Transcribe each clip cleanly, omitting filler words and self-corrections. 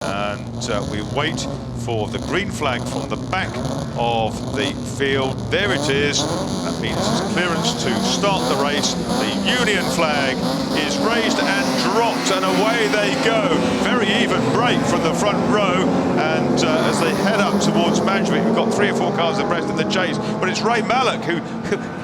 And we wait for the green flag from the back of the field. There it is. That means it's clearance to start the race. The Union flag is raised and dropped, and away they go. Very even break from the front row, and as they head up towards Manchester, we've got 3 or 4 cars abreast in the chase, but it's Ray Mallock who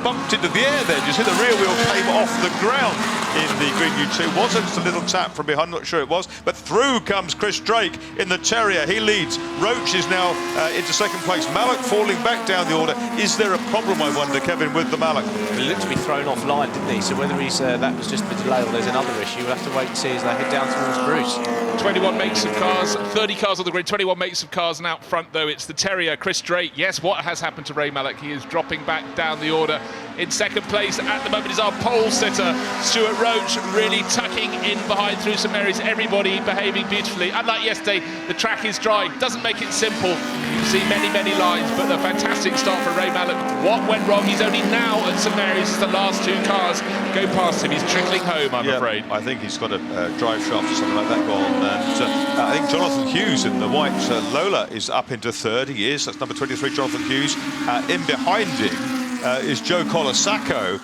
bumped into the air there. You see the rear wheel came off the ground in the Green U2. Wasn't just a little tap from behind, not sure it was, but through comes Chris Drake in the Terrier. He leads. Roach is now into second place. Mallock falling back down the order. Is there a problem, I wonder, Kevin, with the Mallock? He looked to be thrown offline, didn't he? So whether he's that was just a delay or there's another issue, we'll have to wait and see as they head down towards Bruce. 21 makes of cars, 30 cars on the grid, 21 makes of cars, and out front, though, it's the Terrier, Chris Drake. Yes, what has happened to Ray Mallock? He is dropping back down the order. In second place at the moment is our pole sitter, Stuart Roach, really tucking in behind through St Mary's. Everybody behaving beautifully. Unlike yesterday, the track is dry, doesn't make it simple. You can see many, many lines, but a fantastic start for Ray Mallock. What went wrong? He's only now at St Mary's as the last 2 cars go past him. He's trickling home, I'm afraid. I think he's got a drive shaft or something like that gone. And I think Jonathan Hughes in the white Lola is up into 3rd. He is. That's number 23, Jonathan Hughes. In behind him is Joe Colasacco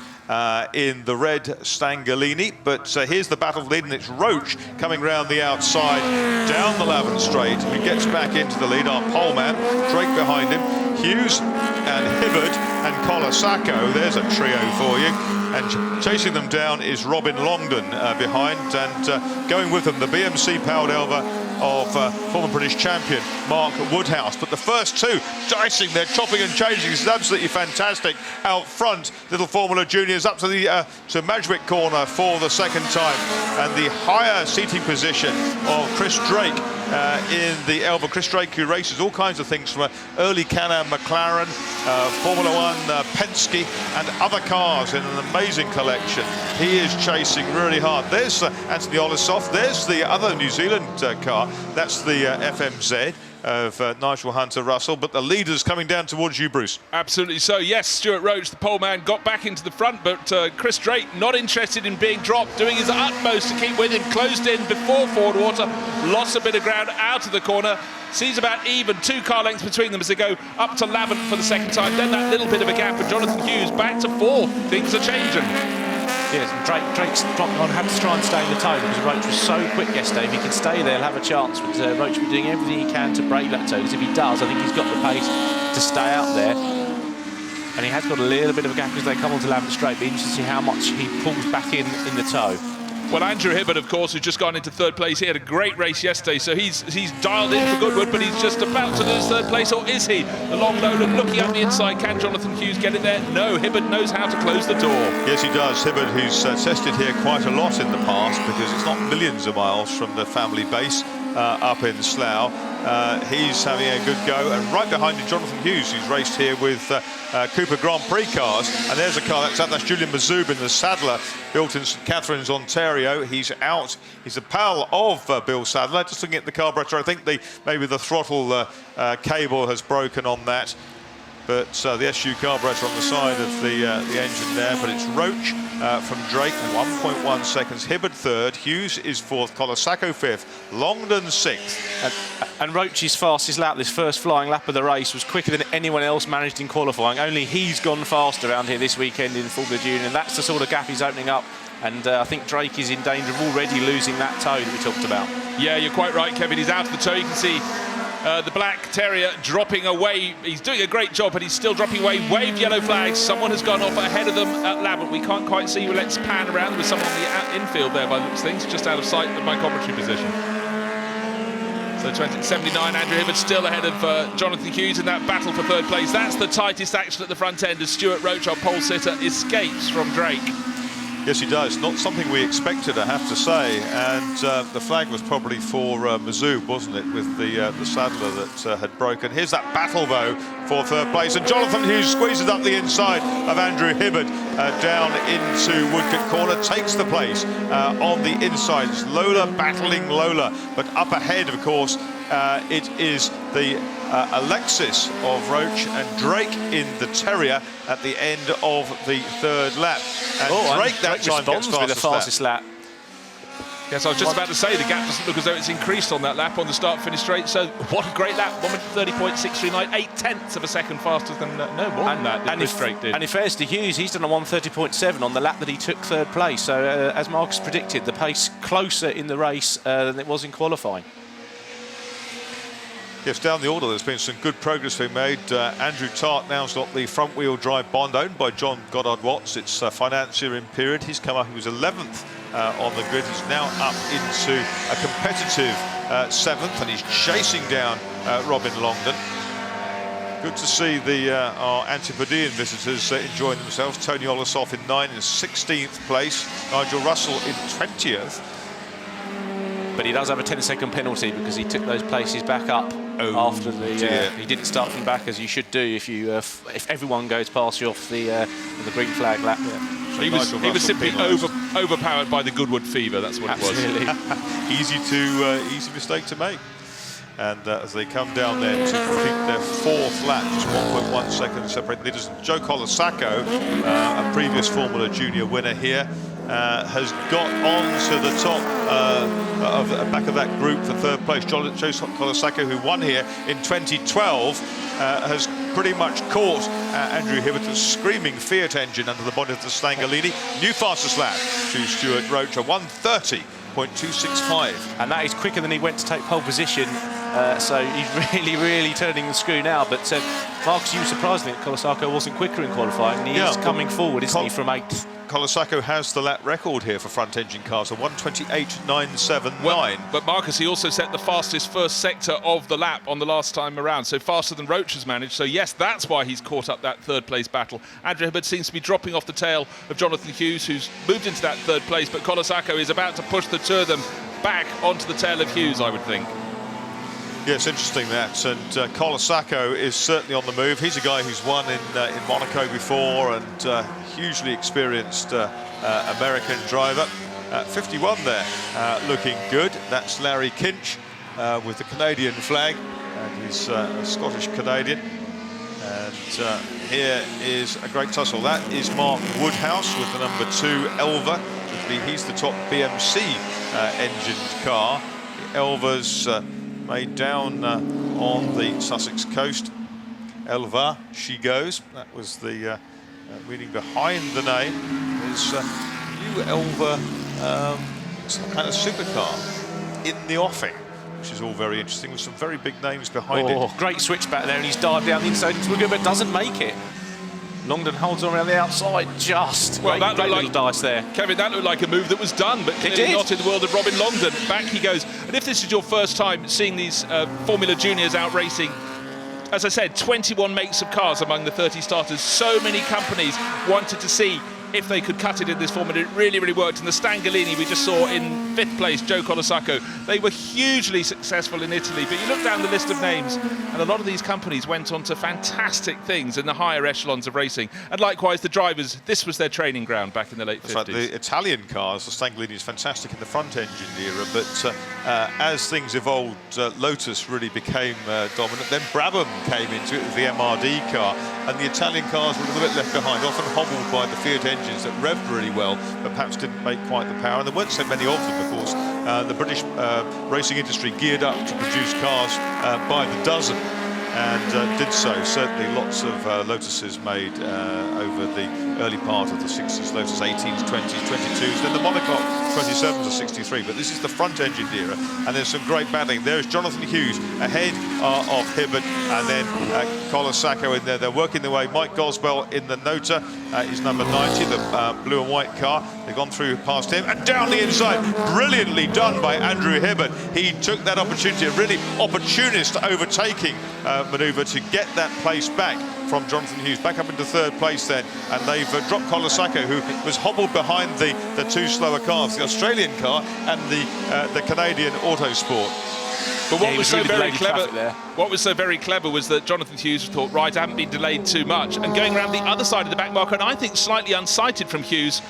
in the red Stangalini, but here's the battle lead, and it's Roach coming round the outside down the Lavin Straight, who gets back into the lead. Our pole man, Drake behind him, Hughes and Hibbert and Colasacco. There's a trio for you. And chasing them down is Robin Longdon behind, and going with them the BMC powered Elva of former British champion Mark Woodhouse. But the first 2 dicing, they're chopping and changing. This is absolutely fantastic. Out front, Little Formula Juniors up to the to Madgwick corner for the 2nd time, and the higher seating position of Chris Drake in the Elva. Chris Drake, who races all kinds of things from early Can-Am McLaren, Formula 1 Penske, and other cars in an amazing collection. He is chasing really hard. There's Anthony Olisoff. There's the other New Zealand car. That's the FMZ of Nigel Hunter-Russell, but the leader's coming down towards you, Bruce. Absolutely so. Yes, Stuart Roach, the pole man, got back into the front, but Chris Drake not interested in being dropped, doing his utmost to keep with him, closed in before Ford Water, lost a bit of ground out of the corner, sees about even 2 car lengths between them as they go up to Lavin for the 2nd time. Then that little bit of a gap, and Jonathan Hughes back to 4th. Things are changing. Yes, Drake's dropped on, had to try and stay in the toe because Roach was so quick yesterday. If he can stay there, he'll have a chance. But Roach will be doing everything he can to break that toe, because if he does, I think he's got the pace to stay out there. And he has got a little bit of a gap as they come onto Lavin Straight. Be interesting to see how much he pulls back in the toe. Well, Andrew Hibbert, of course, who's just gone into 3rd place. He had a great race yesterday, so he's dialed in for Goodwood, but he's just about to lose 3rd place, or is he? The long Nolan looking up the inside. Can Jonathan Hughes get in there? No, Hibbert knows how to close the door. Yes, he does. Hibbert, who's tested here quite a lot in the past, because it's not millions of miles from the family base up in Slough. He's having a good go, and right behind him, Jonathan Hughes, who's raced here with Cooper Grand Prix cars. And there's a car, that's Julian Mazoub in the Sadler, built in St Catharines, Ontario. He's out. He's a pal of Bill Sadler. Just looking at the carburetor, I think maybe the throttle cable has broken on that. But the SU carburetor on the side of the engine there. But it's Roach from Drake, 1.1 seconds. Hibbert 3rd, Hughes is 4th, Colasacco 5th, Longdon 6th. And Roach's fastest lap, this first flying lap of the race, was quicker than anyone else managed in qualifying. Only he's gone fast around here this weekend in Formula Junior, and that's the sort of gap he's opening up. And I think Drake is in danger of already losing that toe that we talked about. Yeah, you're quite right, Kevin. He's out of the toe. You can see the black Terrier dropping away. He's doing a great job, but he's still dropping away. Wave yellow flags. Someone has gone off ahead of them at Lavin. We can't quite see. Well, let's pan around with someone on the infield there by the looks of things, just out of sight of my commentary position. So 79, Andrew Hibbert still ahead of Jonathan Hughes in that battle for 3rd place. That's the tightest action at the front end as Stuart Roach, our pole sitter, escapes from Drake. Yes, he does. Not something we expected, I have to say. And the flag was probably for Mazoub, wasn't it, with the Sadler that had broken. Here's that battle, though, for 3rd place. And Jonathan Hughes squeezes up the inside of Andrew Hibbert down into Woodcote Corner, takes the place on the inside. It's Lola battling Lola, but up ahead, of course, it is the Alexis of Roach and Drake in the Terrier at the end of the 3rd lap. And Drake that time gets responds with the fastest lap. Yes, I was just about to say the gap doesn't look as though it's increased on that lap on the start-finish straight. So what a great lap, 1:30.639, 0.8 of a second faster than more than that Chris Drake did. And in fairness to Hughes, he's done a 1:30.7 on the lap that he took third place. So as Marcus predicted, the pace closer in the race than it was in qualifying. Yes, down the order there's been some good progress being made. Andrew Tart now's got the front-wheel drive Bond owned by John Goddard Watts. It's financier in period. He's come up, he was 11th on the grid. He's now up into a competitive 7th, and he's chasing down Robin Longdon. Good to see our Antipodean visitors enjoying themselves. Tony Olasoff in 9th, in 16th place. Nigel Russell in 20th. But he does have a 10-second penalty because he took those places back up after the. He didn't start from back as you should do if you if everyone goes past you off the green flag lap. Yeah. So he was simply overpowered by the Goodwood fever. That's what Absolutely. it was. Easy mistake to make. And as they come down there to complete their 4th lap, just 1.1 seconds separating leaders. Joe Colasacco, a previous Formula Junior winner here, has got on to the top back of that group for 3rd place. Joe Colasacco, who won here in 2012, has pretty much caught Andrew Hibbert's screaming Fiat engine under the bonnet of the Stangalini. New fastest lap to Stuart Roach, a 1:30.265. And that is quicker than he went to take pole position. So he's really turning the screw now. But Marcus, you were surprised that Colasacco wasn't quicker in qualifying. And he is coming forward, isn't he, from 8th? Colasacco has the lap record here for front-engine cars, a 1:28.979. But Marcus, he also set the fastest first sector of the lap on the last time around, so faster than Roach has managed. So yes, that's why he's caught up that 3rd place battle. Andrew Hibbert seems to be dropping off the tail of Jonathan Hughes, who's moved into that 3rd place, but Colasacco is about to push the two of them back onto the tail of Hughes, I would think. Yeah, it's interesting that, and Colasacco is certainly on the move. He's a guy who's won in Monaco before, and hugely experienced American driver. 51 there, looking good. That's Larry Kinch with the Canadian flag, and he's a Scottish Canadian. And here is a great tussle. That is Mark Woodhouse with the number 2 Elva. He's the top BMC engined car. The Elva's made down on the Sussex coast. Elva, she goes. That was the meaning behind the name. Is new Elva, some kind of supercar in the offing, which is all very interesting, with some very big names behind it. Great switch back there, and he's dived down the inside into a good, but doesn't make it. Longdon holds on around the outside, just. Well, that great looked little dice there. Kevin, that looked like a move that was done, but clearly not in the world of Robin Longdon. Back he goes. And if this is your first time seeing these Formula Juniors out racing, as I said, 21 makes of cars among the 30 starters. So many companies wanted to see if they could cut it in this form, and it really worked. And the Stangalini we just saw in 5th place, Joe Colasacco, they were hugely successful in Italy. But you look down the list of names, and a lot of these companies went on to fantastic things in the higher echelons of racing. And likewise, the drivers, this was their training ground back in the late 50s. Right, the Italian cars, the Stangalini is fantastic in the front-engine era, but as things evolved, Lotus really became dominant. Then Brabham came into it with the MRD car, and the Italian cars were a little bit left behind, often hobbled by the Fiat engines that revved really well, but perhaps didn't make quite the power. And there weren't so many of them, of course. The British racing industry geared up to produce cars by the dozen, and did so. Certainly lots of Lotuses made over the early part of the 60s, Lotus 18s, 20s, 22s, then the Monaco 27s to 63. But this is the front-engine era, and there's some great battling. There's Jonathan Hughes ahead of Hibbert, and then Colasacco in there. They're working their way. Mike Gosbell in the Nota is number 90, the blue and white car. They've gone through past him, and down the inside. Brilliantly done by Andrew Hibbert. He took that opportunity, a really opportunist overtaking manoeuvre to get that place back from Jonathan Hughes, back up into 3rd place then, and they've dropped Colasacco, who was hobbled behind the 2 slower cars, the Australian car and the Canadian Autosport. But what was so really very delayed clever, there. what was so very clever was that Jonathan Hughes thought, right, I haven't been delayed too much, and going around the other side of the back marker, and I think slightly unsighted from Hughes,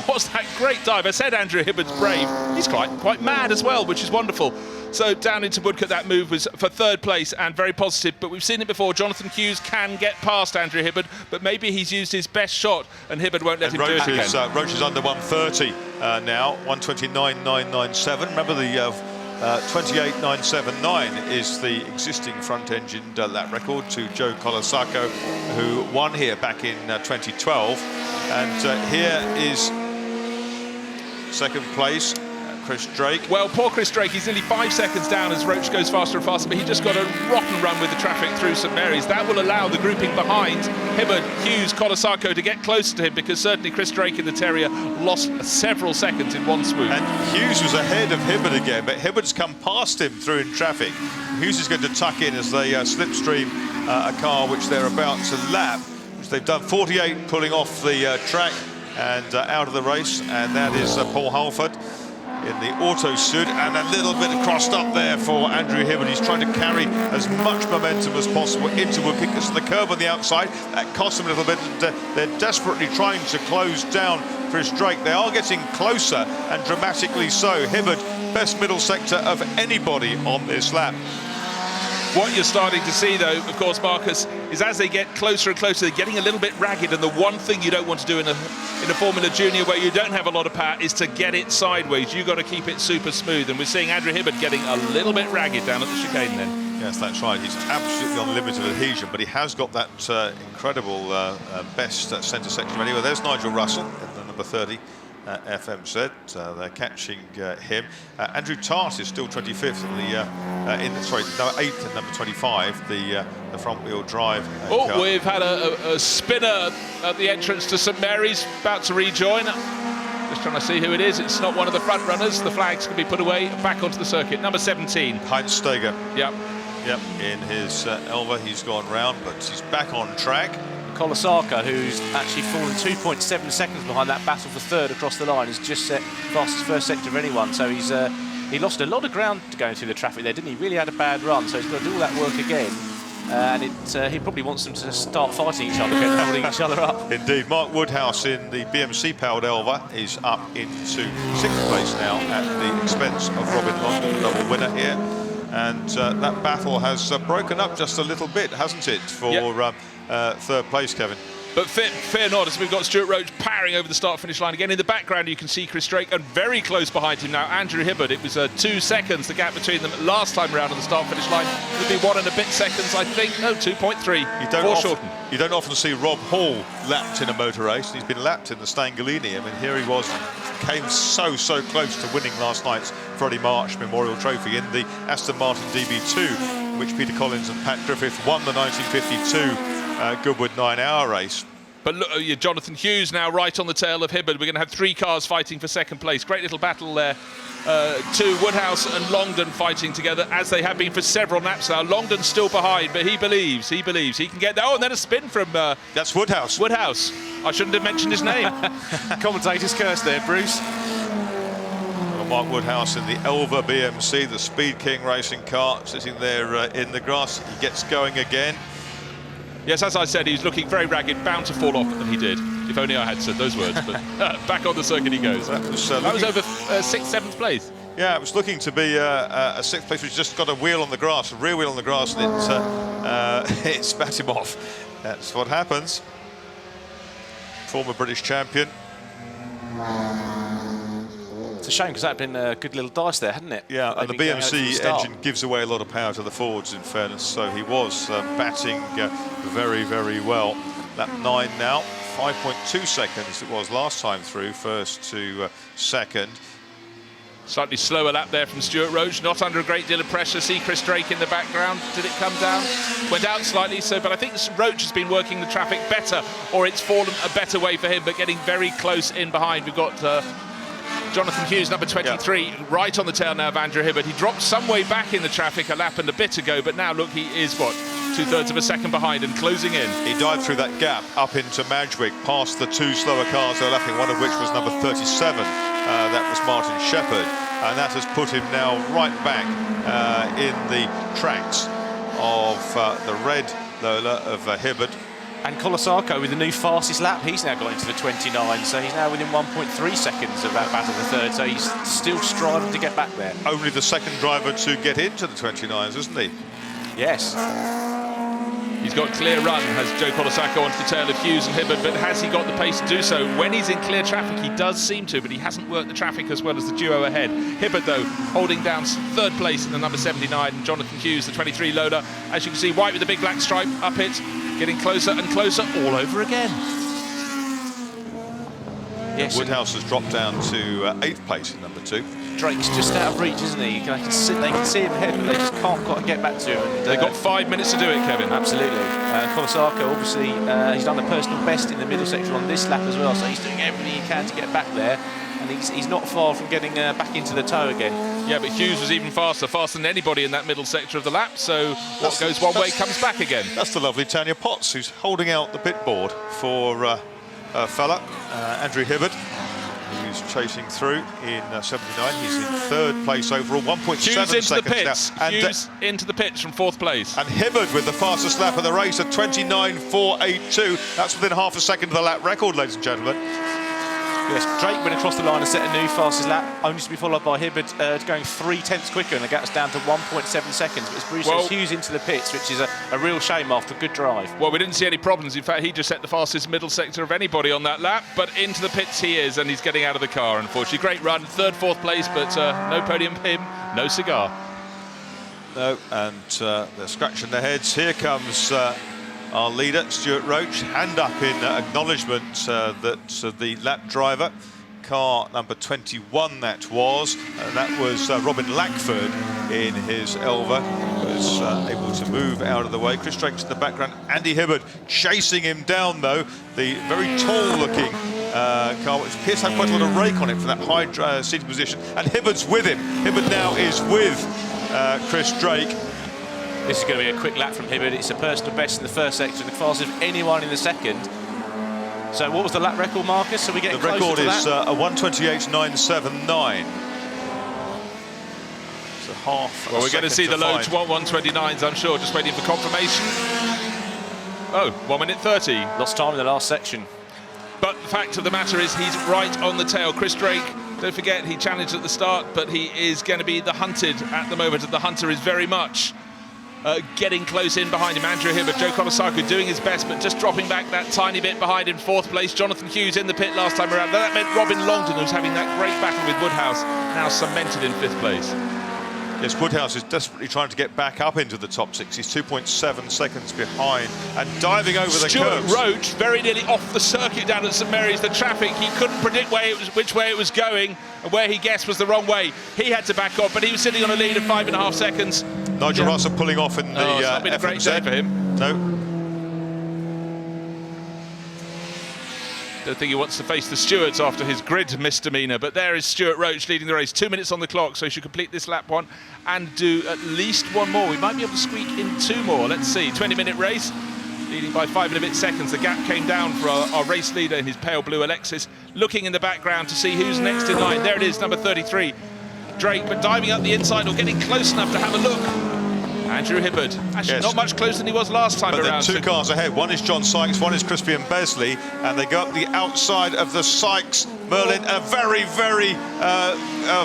was that great dive. I said Andrew Hibbard's brave. He's quite mad as well, which is wonderful. So down into Woodcote, that move was for third place and very positive. But we've seen it before. Jonathan Hughes can get past Andrew Hibbard, but maybe he's used his best shot, and Hibbard won't let him do it again. Roach is under 130 now, 129.997. Remember the 28.979 is the existing front-engined lap record to Joe Colasacco, who won here back in 2012. And here is second place, Chris Drake. Well, poor Chris Drake, he's nearly 5 seconds down as Roach goes faster and faster, but he just got a rotten run with the traffic through St Mary's. That will allow the grouping behind Hibbard, Hughes, Colasacco to get closer to him, because certainly Chris Drake in the Terrier lost several seconds in one swoop. And Hughes was ahead of Hibbard again, but Hibbard's come past him through in traffic. Hughes is going to tuck in as they slipstream a car which they're about to lap, which they've done 48 pulling off the track and out of the race, and that is Paul Halford in the auto suit, and a little bit crossed up there for Andrew Hibbard. He's trying to carry as much momentum as possible into Wood because of the curve on the outside. That costs him a little bit. They're desperately trying to close down Chris Drake. They are getting closer, and dramatically so. Hibbard, best middle sector of anybody on this lap. What you're starting to see, though, of course, Marcus, is as they get closer and closer, they're getting a little bit ragged. And the one thing you don't want to do in a Formula Junior where you don't have a lot of power is to get it sideways. You've got to keep it super smooth. And we're seeing Andrew Hibbard getting a little bit ragged down at the chicane then. Yes, that's right. He's absolutely on the limit of adhesion, but he has got that incredible best centre section anyway. There's Nigel Russell in the number 30. FMZ, they're catching him. Andrew Tart is still 25th in the, 8th and number 25, the front-wheel drive. Car. We've had a spinner at the entrance to St Mary's, about to rejoin. Just trying to see who it is. It's not one of the front runners. The flags can be put away, back onto the circuit. Number 17. Heinz Steger. Yep. Yep, in his Elva, he's gone round, but he's back on track. Colasacco, who's actually fallen 2.7 seconds behind that battle for third across the line, has just set fastest first sector of anyone. So he's he lost a lot of ground going through the traffic there, didn't he? Really had a bad run, so he's got to do all that work again. And he probably wants them to start fighting each other, holding each other up. Indeed, Mark Woodhouse in the BMC-powered Elva is up into 6th place now at the expense of Robin London, double winner here. And that battle has broken up just a little bit, hasn't it, for third place, Kevin? But fear not, as we've got Stuart Roach powering over the start-finish line again. In the background, you can see Chris Drake, and very close behind him now, Andrew Hibbard. It was 2 seconds, the gap between them last time around on the start-finish line. It'll be 1 and a bit seconds, I think. No, 2.3. Foreshortened. You don't often see Rob Hall lapped in a motor race. He's been lapped in the Stangalini. I mean, here he was, came so close to winning last night's Freddie March Memorial Trophy in the Aston Martin DB2, in which Peter Collins and Pat Griffith won the 1952 Goodwood 9-hour race. But look, Jonathan Hughes now right on the tail of Hibbard. We're going to have 3 cars fighting for second place. Great little battle there. 2 Woodhouse and Longdon fighting together, as they have been for several laps now. Longdon's still behind, but he believes he can get there. Oh, and then a spin from... That's Woodhouse. Woodhouse. I shouldn't have mentioned his name. Commentator's curse there, Bruce. Well, Mark Woodhouse in the Elva BMC, the Speed King racing car, sitting there in the grass. He gets going again. Yes, as I said, he was looking very ragged, bound to fall off, and he did. If only I had said those words. But back on the circuit he goes. That was over 6th, 7th place. Yeah, it was looking to be a 6th place, which just got a wheel on the grass, a rear wheel on the grass, and it spat him off. That's what happens. Former British champion. It's a shame, because that had been a good little dice there, hadn't it? Yeah, and the BMC engine gives away a lot of power to the Fords, in fairness, so he was batting very well. Lap 9 now, 5.2 seconds it was last time through, first to second. Slightly slower lap there from Stuart Roach, not under a great deal of pressure. See Chris Drake in the background. Did it come down? Went out slightly, but I think Roach has been working the traffic better, or it's fallen a better way for him, but getting very close in behind. We've got Jonathan Hughes, number 23, right on the tail now of Andrew Hibbard. He dropped some way back in the traffic a lap and a bit ago, but now look, he is, what, 2/3 of a second behind and closing in. He dived through that gap up into Madgwick, past the two slower cars they were lapping, one of which was number 37. That was Martin Shepherd, and that has put him now right back in the tracks of the red Lola of Hibbert. And Kolosako with the new fastest lap, he's now got into the 29, so he's now within 1.3 seconds of that battle of the third, so he's still striving to get back there. Only the second driver to get into the 29s, isn't he? Yes. He's got clear run, has Joe Kolosako onto the tail of Hughes and Hibbert, but has he got the pace to do so? When he's in clear traffic, he does seem to, but he hasn't worked the traffic as well as the duo ahead. Hibbert, though, holding down third place in the number 79, and Jonathan Hughes, the 23 Lola. As you can see, white with the big black stripe up it, getting closer and closer all over again. Yes, Woodhouse has dropped down to 8th place in number 2. Drake's just out of reach, isn't he? They can see him ahead, but they just can't quite get back to him. And, they've got 5 minutes to do it, Kevin. Absolutely. Kolosako, obviously, he's done the personal best in the middle section on this lap as well, so he's doing everything he can to get back there. And he's not far from getting back into the tow again. Yeah, but Hughes was even faster than anybody in that middle sector of the lap, so what goes one way comes back again. That's the lovely Tanya Potts, who's holding out the pit board for a fella, Andrew Hibbert, who's chasing through in 79. He's in 3rd place overall, 1.7 seconds now. Hughes into the pits from 4th place. And Hibbert with the fastest lap of the race at 29.482. That's within half a second of the lap record, ladies and gentlemen. Yes, Drake went across the line and set a new fastest lap, only to be followed by Hibbert going 3/10 quicker, and the gap's down to 1.7 seconds. But it's Bruce Hughes into the pits, which is a real shame after a good drive. Well, we didn't see any problems. In fact, he just set the fastest middle sector of anybody on that lap, but into the pits he is, and he's getting out of the car, unfortunately. Great run, 3rd, 4th place, but no podium for him, no cigar. No, and they're scratching their heads. Here comes our leader, Stuart Roach, hand up in acknowledgement that the lap driver, car number 21 that was, and that was Robin Lackford in his Elva, was able to move out of the way. Chris Drake's in the background, Andy Hibbert chasing him down though, the very tall looking car, which appears to have quite a lot of rake on it for that high seating position, and Hibbert's with him. Hibbert now is with Chris Drake. This is going to be a quick lap from Hibbert. It's a personal best in the first section, the fastest of anyone in the second. So what was the lap record, Marcus? So we get the record is a 1:28.979. So half. Well, we're going to see the low 1:29s, I'm sure, just waiting for confirmation. Oh, 1:30. Lost time in the last section. But the fact of the matter is he's right on the tail. Chris Drake, don't forget, he challenged at the start, but he is going to be the hunted at the moment, and the hunter is very much getting close in behind him. Andrew Hibbert, Joe Kolosako doing his best, but just dropping back that tiny bit behind in 4th place. Jonathan Hughes in the pit last time around. That meant Robin Longdon, who's having that great battle with Woodhouse, now cemented in 5th place. Yes, Woodhouse is desperately trying to get back up into the top 6. He's 2.7 seconds behind and diving over the curves. Stuart Roach very nearly off the circuit down at St Mary's. The traffic, he couldn't predict which way it was going, and where he guessed was the wrong way. He had to back off, but he was sitting on a lead of 5.5 seconds. Nigel Russell pulling off in the it's not been a great day for him. No. Don't think he wants to face the stewards after his grid misdemeanour, but there is Stuart Roach leading the race. 2 minutes on the clock, so he should complete this lap one and do at least one more. We might be able to squeak in 2 more. Let's see, 20-minute race, leading by 5 and a bit seconds. The gap came down for our race leader in his pale blue Alexis, looking in the background to see who's next in line. There it is, number 33, Drake, but diving up the inside or getting close enough to have a look. Andrew Hibbert, actually not much closer than he was last time around. But then 2 cars ahead. One is John Sykes, one is Crispian Besley, and they go up the outside of the Sykes Merlin. A very, very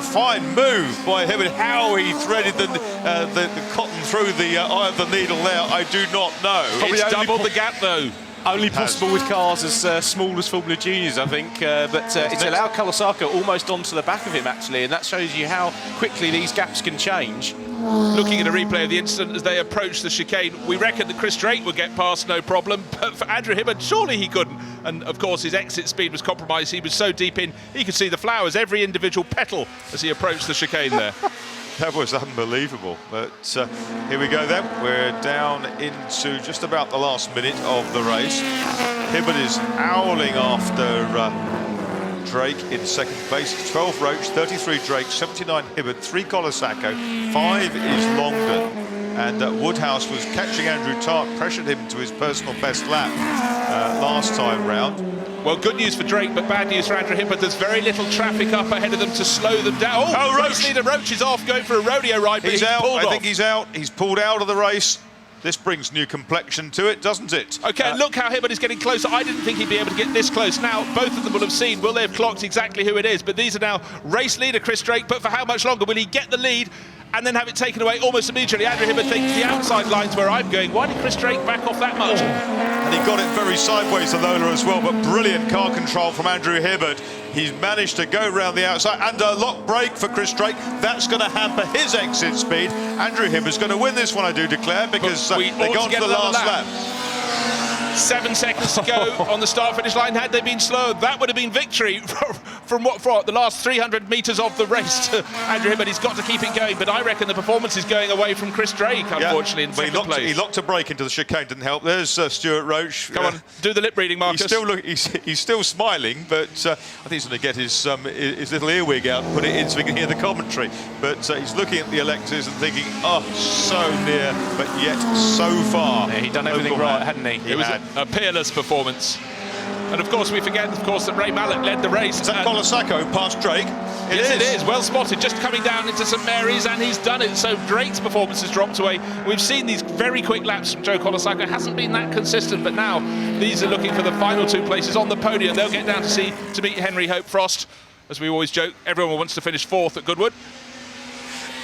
fine move by Hibbert. How he threaded the cotton through the eye of the needle there, I do not know. Probably it's doubled the gap though. Only possible with cars as small as Formula Juniors, I think, but it's allowed Kolosako almost onto the back of him, actually, and that shows you how quickly these gaps can change. Looking at a replay of the incident as they approach the chicane, we reckon that Chris Drake would get past no problem, but for Andrew Hibbert, surely he couldn't. And of course his exit speed was compromised. He was so deep in, he could see the flowers, every individual petal as he approached the chicane there. That was unbelievable, but here we go then. We're down into just about the last minute of the race. Hibbert is owling after Drake in 2nd place. 12 Roach, 33 Drake, 79 Hibbert, 3 Kolosako, 5 is Longdon, and and Woodhouse was catching Andrew Tark, pressured him to his personal best lap last time round. Well, good news for Drake, but bad news for Andrew Hibbert. There's very little traffic up ahead of them to slow them down. Oh, race leader Roach is off, going for a rodeo ride, but he's out. pulled off. I think he's out. He's pulled out of the race. This brings new complexion to it, doesn't it? OK, look how Hibbert is getting closer. I didn't think he'd be able to get this close. Now, both of them will have seen, will they have clocked exactly who it is? But these are now race leader Chris Drake, but for how much longer? Will he get the lead and then have it taken away almost immediately? Andrew Hibbert thinks the outside line's where I'm going. Why did Chris Drake back off that much? And he got it very sideways, the Lola, as well, but brilliant car control from Andrew Hibbert. He's managed to go round the outside, and a lock brake for Chris Drake. That's going to hamper his exit speed. Andrew Hibbert's going to win this one, I do declare, because they got to the last lap. 7 seconds to go on the start-finish line. Had they been slow, that would have been victory from the last 300 metres of the race to Andrew Hibbert. He's got to keep it going, but I reckon the performance is going away from Chris Drake, unfortunately, in second place. He locked a brake into the chicane, didn't help. There's Stuart Roach. Come on, do the lip reading, Marcus. He's still smiling, but I think he's going to get his little earwig out and put it in so we can hear the commentary. But he's looking at the electors and thinking, oh, so near, but yet so far. Yeah, he'd done everything right, hadn't he? It was a peerless performance. And of course we forget, of course, that Ray Mallet led the race. Is that Colasacco past Drake? Yes, it is. Well spotted, just coming down into St Mary's, and he's done it. So Drake's performance has dropped away. We've seen these very quick laps from Joe Colasacco. Hasn't been that consistent, but now these are looking for the final 2 places on the podium. They'll get down to meet Henry Hope Frost. As we always joke, everyone wants to finish 4th at Goodwood.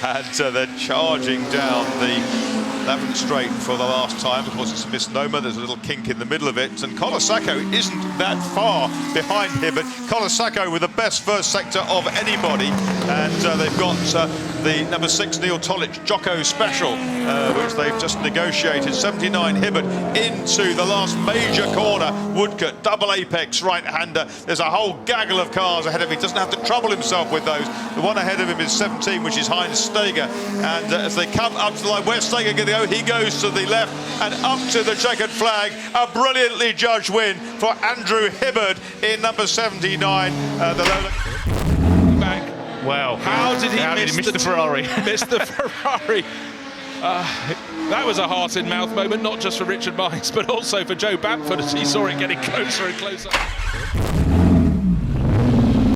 And they're charging down the 11th straight for the last time. Of course, it's a misnomer. There's a little kink in the middle of it. And Colasacco isn't that far behind Hibbert. Colasacco with the best first sector of anybody. And they've got the number 6 Neil Tolich Jocko Special, which they've just negotiated. 79 Hibbert into the last major corner. Woodcote, double apex right-hander. There's a whole gaggle of cars ahead of him. He doesn't have to trouble himself with those. The one ahead of him is 17, which is Heinz Steger. And as they come up to the line, where's Steger going to go? He goes to the left and up to the checkered flag. A brilliantly judged win for Andrew Hibbert in number 79. The Lola. Back. Wow. How did he miss the Ferrari? Missed the Ferrari. That was a heart-in-mouth moment, not just for Richard Mines, but also for Joe Bamford as he saw it getting closer and closer.